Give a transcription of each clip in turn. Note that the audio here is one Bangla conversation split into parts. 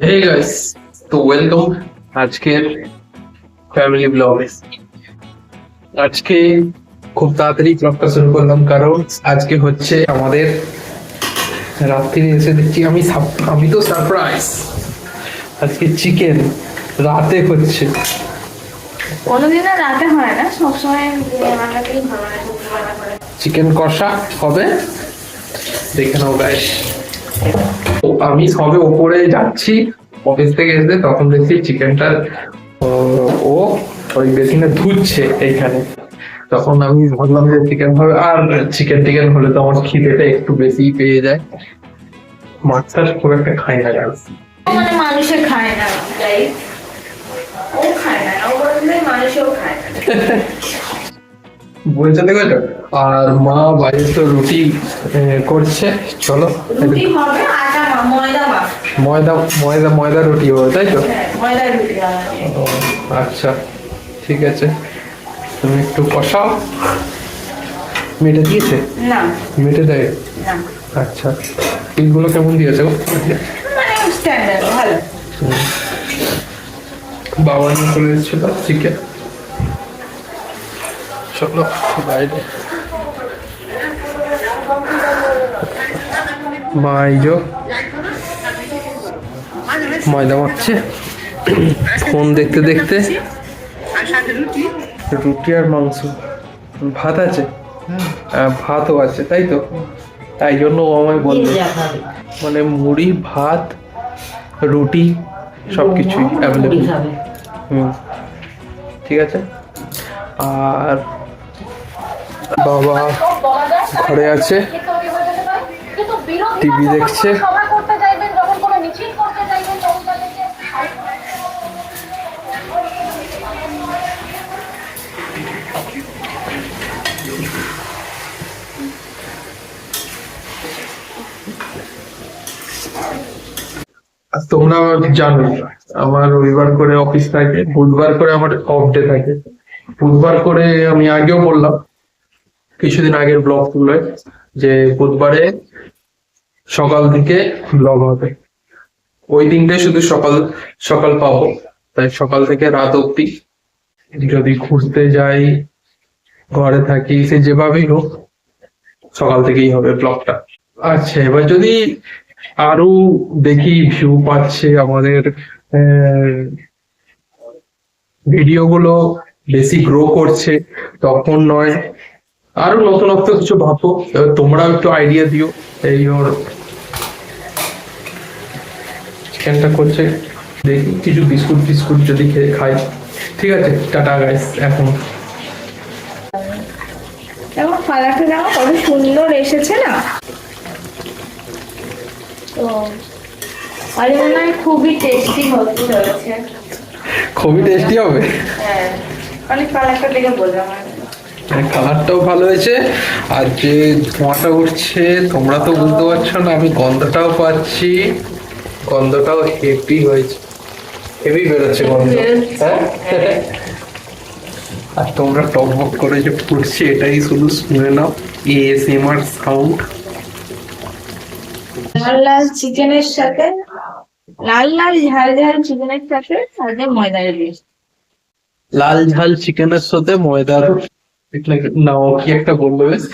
हे गाइस, তো ওয়েলকাম আজকের ফ্যামিলি ব্লগে। আজকে খুব তাড়াতাড়ি ব্লগটা শুরু করলাম কারণ আজকে হচ্ছে আমাদের রাত্রি এসে দেখছি আমি তো সারপ্রাইজ। আজকে চিকেন রাতে হচ্ছে। কোনোদিন আর রাতে হয় না, সবসময় দিনের বেলাতেই ভালো লাগে, দুপুরবেলা করে। চিকেন কষা হবে, দেখে নাও গাইস। আমি সবে ওপরে যাচ্ছি অফিস থেকে এসে, তখন দেখছি চিকেনটা ও ওই বেসিনে ধুচ্ছে এইখানে। তখন আমি ভাবলাম যে চিকেন হবে, আর চিকেন হলে তো আমার খিদেটা একটু বেশি পেয়ে যায়। মাছটা খুব একটা খাই না গাইস। মানে মানুষে খায় না, তাই ও খায় না, ও বললে মানুষও খায় না। বলছে দেখো, আর মা বাইরে তো রুটি করছে। চলো, রুটি হবে, আটা ময়দা মাখ। ময়দা রুটি হবে, তাই তো? হ্যাঁ, ময়দা রুটি বানাবে। ও, আচ্ছা ঠিক আছে, তুমি একটু কষাও। মেটে দিয়েছে? না মেটে দেয়? না, আচ্ছা, পিসগুলো কেমন দিয়েছে গো? মানে স্ট্যান্ডার্ড ভালো। বাবা নিয়ে চলে এসেছিল চিকেন। চলো বাইরে। মা এই যো ময়দা মাখছে ফোন দেখতে দেখতে। রুটি আর মাংস, ভাত আছে? ভাতও আছে, তাই তো? তাই জন্য ও আমায় বললো, মানে মুড়ি ভাত রুটি সবকিছুই অ্যাভেলেবল। ঠিক আছে। আর বাবা ঘরে আছে, টিভি দেখছে। আর তোমরা জানো আমার রবিবার করে অফিস থাকে, বুধবার করে আমার অফ ডে থাকে। বুধবার করে আমি আগেও বললাম কিছুদিন আগের ব্লগ গুলো যে বুধবারে সকাল থেকে ব্লগ হবে। ওই দিনটাই শুধু সকাল সকাল পাবো, তাই সকাল থেকে রাত অব্দি যদি ঘুরতে যাই, ঘরে থাকি, সে যেভাবেই হোক সকাল থেকেই হবে ব্লগটা। আচ্ছা, এবার যদি আরো দেখি ভিউ পাচ্ছে আমাদের ভিডিও গুলো, বেশি গ্রো করছে, তখন নয় আরো নতুনত্ব কিছু ভাবো। এবার তোমরাও একটু আইডিয়া দিও। এই ওর চিকেনটা করছে, দেখি কিছু বিস্কুট যদি খেয়ে খাই। ঠিক আছে, টাটা গাইস। এখন দেখো কালারটা দেখো কত সুন্দর এসেছে না, তো আর মনে হয় খুবই টেস্টি হতে চলেছে। খুবই টেস্টি হবে। হ্যাঁ, অনেক কালারটা দেখে বললাম। কালারটাও ভালো হয়েছে, আর যে ধোঁয়াটা উঠছে তোমরা তো বুঝতে পারছো না, আমি গন্ধটাও পাচ্ছি। গন্ধটাও হেভি হয়েছে, হেভি বেরোচ্ছে গন্ধ। হ্যাঁ, আর তোমরা টকবক করে যে ফুটছে এটাই শুধু শুনে নাও, এএসএমআর সাউন্ড। লাল লাল চিকেনের সাথে, লাল লাল ঝাল ঝাল চিকেনের সাথে সাথে ময়দা দিয়ে, লাল ঝাল চিকেনের সাথে ময়দার না, ও কি একটা বললো বেশ,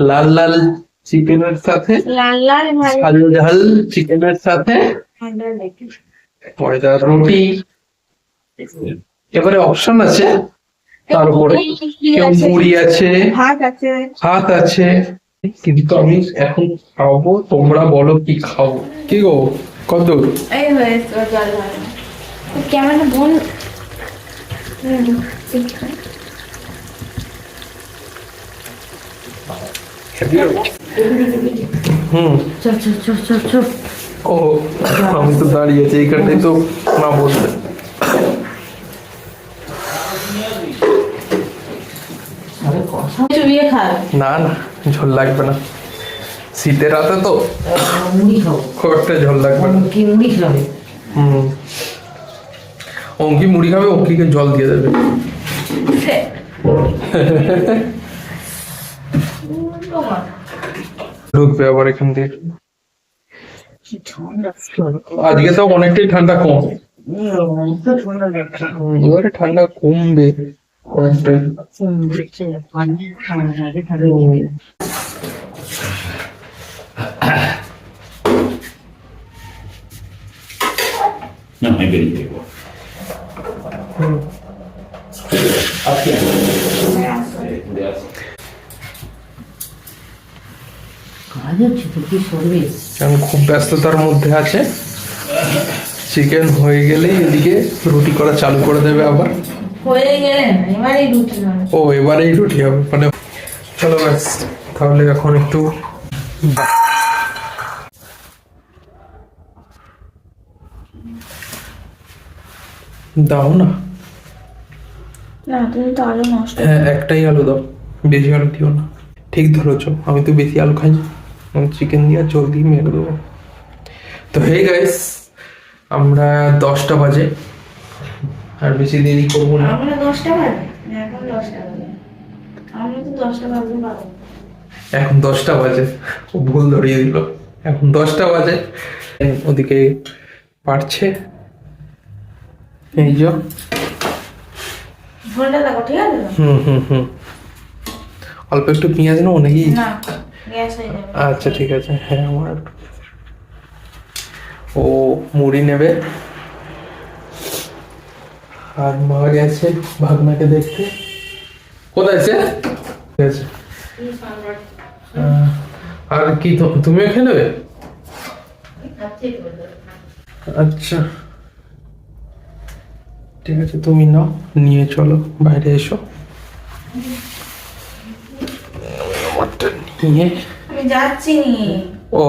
লাল লাল চিকেনের সাথে, লাল লাল ঝাল ঝাল চিকেনের সাথে ময়দা দিয়ে। ময়দার রুটি। এবারে অপশন আছে, তার উপরে কেউ মুড়ি আছে, ভাত আছে, ভাত আছে, কিন্তু আমি এখন খাবো। তোমরা বলো কি খাবো? কি গো, কত? এই হয়েছে জল ভালো কেমন বোন। ও, আমি তো দাঁড়িয়ে আছি এইখানটাই, তো না বলতে। চুবিয়ে খা। না না, ঝোল লাগবে না, শীতের রাতে তো মুড়ি খাবো, খুব একটা ঝোল লাগবে না। কি মুড়ি খাবে? অঙ্কি মুড়ি খাবে, অঙ্কিকে জল দিয়ে দেবে। ঢুকবে আবার এখান দিয়ে। আজকে তো অনেকটাই ঠান্ডা কম, এবারে ঠান্ডা কমবে অনেকটাই। No, è veritiero. কাজ হচ্ছে তো কি করবে? এখন খুব ব্যস্ততার মধ্যে আছে। চিকেন হয়ে গেলেই এদিকে রুটি করা চালু করে দেবে আবার। হয়ে গেলেন এবারে রুটি হবে। ও এবারেই রুটি হবে মানে, চলো ব্যাস তাহলে এখন একটু দাও না। না তুমি তো আলু নষ্ট হ্যাঁ একটাই আলু দাও, বেশি আলু দিও না। ঠিক ধরেছো, আমি তো বেশি আলু খাই না, চিকেন দিয়ে জল দিয়ে মেরে দেবো। তো হে গাইস, আমরা 10টা বাজে, আর বেশি দেরি করবো না। আমরা 10টা বাজে এখন 10টা বাজে, আমরা তো 10টা বাজে পাবো। এখন 10টা বাজে, ও ভুল ধরিয়ে দিল, এখন 10টা বাজে। ওদিকে পারছে, এই যে ঝোলটা দেখো ঠিক আছে তো? হুম অল্প একটু পেঁয়াজ নেবো নাকি? না গ্যাস হয়ে যাবে। আচ্ছা ঠিক আছে, হ্যাঁ আমার ও মুড়ি নেবে, আর মা গেছে ভাগনাকে দেখতে। কোথায় আছে? ঠিক আছে। আর কি তুমিও খেয়ে নেবে? আচ্ছা ঠিক আছে, তুমি নাও, নিয়ে চলো বাইরে এসো। আমারটা নিয়ে আমি যাচ্ছি নিয়ে। ও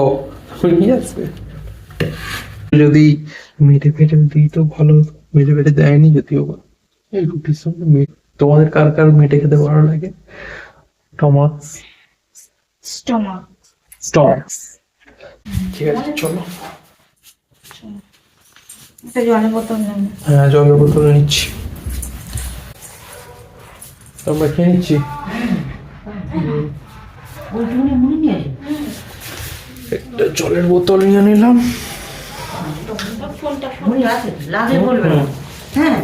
তুমি নিয়ে আসবে, যদি মেটে ফেটে দিই তো ভালো হতো। মেটে ফেটে দেয়নি যদিও বা। এই রুটির সঙ্গে তোমাদের কার কার মেটে খেতে ভালো লাগে? Thomas stomach. স্টক্স। ঠিক আছে চলো। একটা জলের বোতল নেব। হ্যাঁ জলের বোতল নিচ্ছি, আমরা খেয়ে নিচ্ছি। ওইটুকুনি মনে নিয়ে আসো। একটা জলের বোতল নিয়ে নিলাম। মনে আছে লাগে বলবে না। হ্যাঁ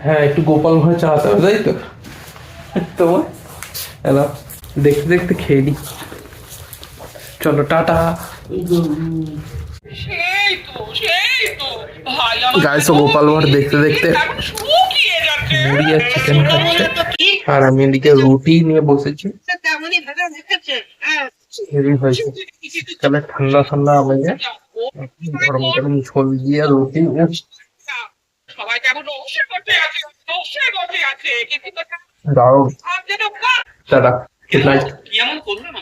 হ্যাঁ একটু গোপাল ভাঁড় চালাতে হবে তাই তো তোমার। হ্যালো, দেখতে দেখতে খেয়ে নি। চলো টাটা। এই যে, গাইস গোপাল ভাঁড় দেখতে দেখতে মুড়ি আর চিকেন খাচ্ছে, আর আমি এদিকে রুটি নিয়ে বসেছি। হেভি হয়েছে, তাহলে ঠান্ডা ঠান্ডা আমাকে গরম গরম ঝোল দিয়ে রুটি। উফ, সবাই কেমন নকশে করতে আছে, নকশে করতে আছে, কিন্তু দারুণ। Tata, good night. কি এমন করলো না